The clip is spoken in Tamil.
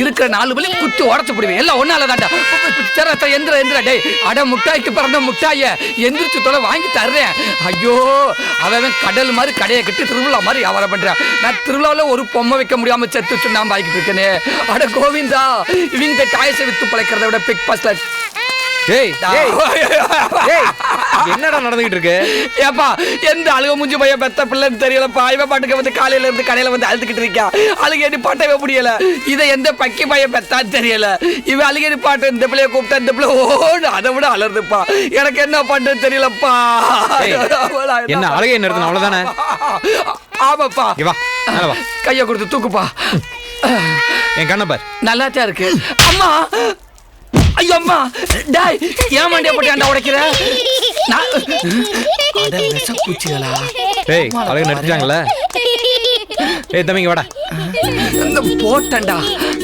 இருக்கிற 4 பள்ளி குத்தி உடச்சு போடுவேன். எல்லாம் ஒன்னால தாண்டா. எந்திர டேய், அட முட்டாய்க்கு பிறந்த முட்டாய எந்திரிச்சு தொலை வாங்கி தர்றேன். ஐயோ, அவன் கடல் மாதிரி கடையை கட்டி திருவிழா மாதிரி வியாபாரம் பண்றான். நான் திருவிழாவில் ஒரு பொம்மை வைக்க முடியாம செத்து சுண்ணாம்பு ஆகிட்டு இருக்கேனே. அட கோவிந்தா, இவங்க டாய்ஸை வித்து பிழைக்கிறத விட பிக் பாஸ்ல. என்னடா நடந்துகிட்டு இருக்கு? ஏப்பா, எந்த அழுக முஞ்சி பையன் பெத்த பிள்ளைன்னு தெரியலப்பா. இவன் பாட்டுக்கு வந்து காலையில இருந்து கடையில வந்து அழுதுகிட்டு இருக்கான். அழுகேடி பாட்டவே முடியல. இதை எந்த பக்கி பையன் பெத்தான்னு தெரியல. இவன் அழுகேடி பாட்டு இந்த பிள்ளைய கூப்பிட்டா இந்த பிள்ளை ஓடு அதை விட அலறுதுப்பா. எனக்கு என்ன பண்றது தெரியலப்பா. என்ன அழுகை நிறுத்தணும் அவ்வளவுதானே? ஆமாப்பா. கைய கொடுத்து தூக்குப்பா. என் கண்ண பார். நல்லாத்தான் இருக்கு. அம்மா, ஐயோ அம்மா, டேய் ஏன் மண்டியா போட்டு அண்டா உடைக்கிற? அட விஷப்பூச்சிகளா. டேய், அழகு நடிச்சாங்கல. ஏய் தம்பிங்க வாடா. இந்த போட்டண்டா.